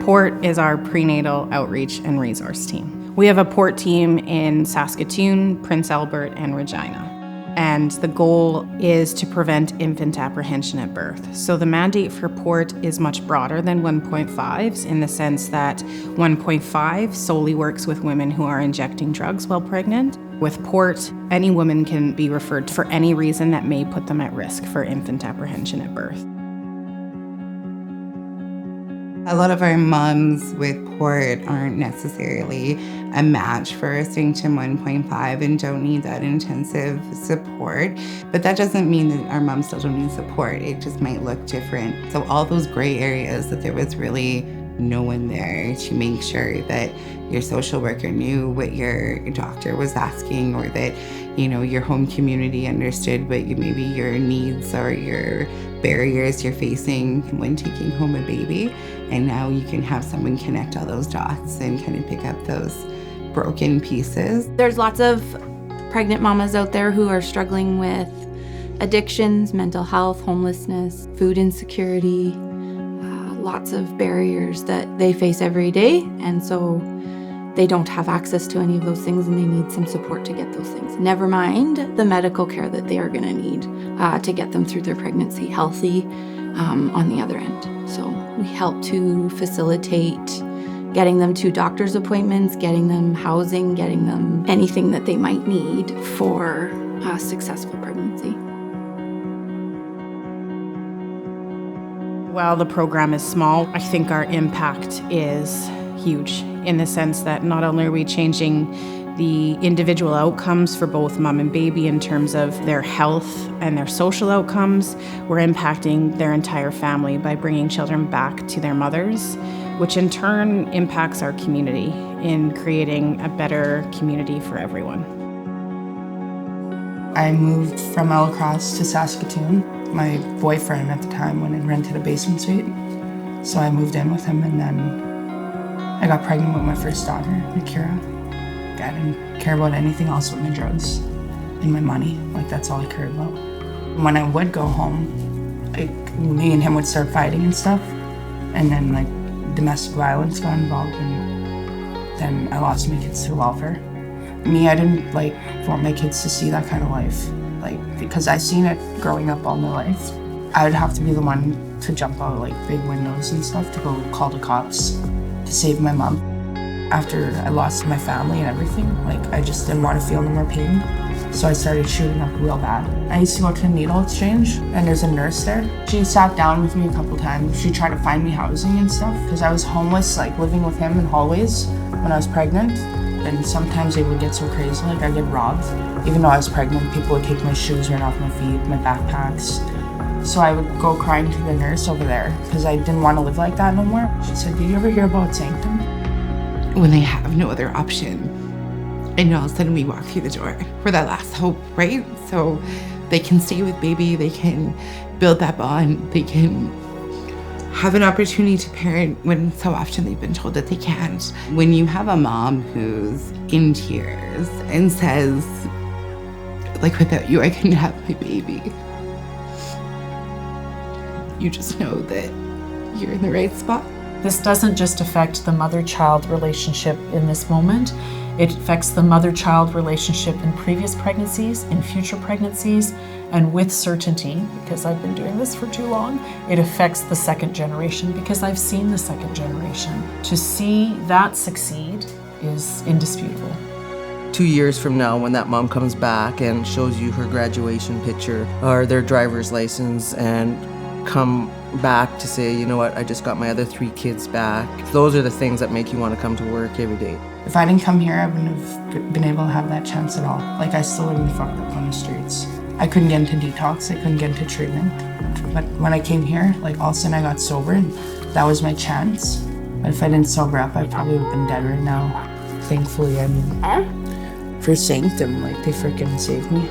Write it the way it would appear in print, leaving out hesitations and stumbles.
Port is our prenatal outreach and resource team. We have a Port team in Saskatoon, Prince Albert, and Regina. And the goal is to prevent infant apprehension at birth. So the mandate for Port is much broader than 1.5's in the sense that 1.5 solely works with women who are injecting drugs while pregnant. With Port, any woman can be referred for any reason that may put them at risk for infant apprehension at birth. A lot of our moms with Port aren't necessarily a match for Sanctum 1.5 and don't need that intensive support. But that doesn't mean that our moms still don't need support. It just might look different. So all those gray areas that there was really no one there to make sure that your social worker knew what your doctor was asking, or that, your home community understood what maybe your needs or your barriers you're facing when taking home a baby. And now you can have someone connect all those dots and kind of pick up those broken pieces. There's lots of pregnant mamas out there who are struggling with addictions, mental health, homelessness, food insecurity, lots of barriers that they face every day. And so they don't have access to any of those things, and they need some support to get those things. Never mind the medical care that they are going to need to get them through their pregnancy healthy on the other end. So we help to facilitate getting them to doctor's appointments, getting them housing, getting them anything that they might need for a successful pregnancy. While the program is small, I think our impact is huge in the sense that not only are we changing the individual outcomes for both mom and baby in terms of their health and their social outcomes, we're impacting their entire family by bringing children back to their mothers, which in turn impacts our community in creating a better community for everyone. I moved from Ellicross to Saskatoon. My boyfriend at the time went and rented a basement suite, so I moved in with him, and then I got pregnant with my first daughter, Akira. I didn't care about anything else with my drugs and my money. That's all I cared about. When I would go home, me and him would start fighting and stuff, and then domestic violence got involved, and then I lost my kids to welfare. Me, I didn't want my kids to see that kind of life, because I seen it growing up all my life. I would have to be the one to jump out big windows and stuff to go call the cops to save my mom. After I lost my family and everything, I just didn't want to feel no more pain. So I started shooting up real bad. I used to go to a needle exchange, and there's a nurse there. She sat down with me a couple times. She tried to find me housing and stuff, because I was homeless, living with him in hallways when I was pregnant. And sometimes they would get so crazy, I'd get robbed. Even though I was pregnant, people would take my shoes right off my feet, my backpacks. So I would go crying to the nurse over there, because I didn't want to live like that no more. She said, "Did you ever hear about Sanctum?" When they have no other option, and all of a sudden we walk through the door, we're that last hope, right? So they can stay with baby, they can build that bond, they can have an opportunity to parent when so often they've been told that they can't. When you have a mom who's in tears and says, without you I couldn't have my baby, you just know that you're in the right spot. This doesn't just affect the mother-child relationship in this moment. It affects the mother-child relationship in previous pregnancies, in future pregnancies, and with certainty, because I've been doing this for too long, it affects the second generation, because I've seen the second generation. To see that succeed is indisputable. 2 years from now, when that mom comes back and shows you her graduation picture or their driver's license and come back to say, you know what, I just got my other 3 kids back. Those are the things that make you want to come to work every day. If I didn't come here, I wouldn't have been able to have that chance at all. I still would have been fucked up on the streets. I couldn't get into detox, I couldn't get into treatment. But when I came here, all of a sudden I got sober, and that was my chance. But if I didn't sober up, I probably would have been dead right now. Thankfully, for Sanctum, they freaking saved me.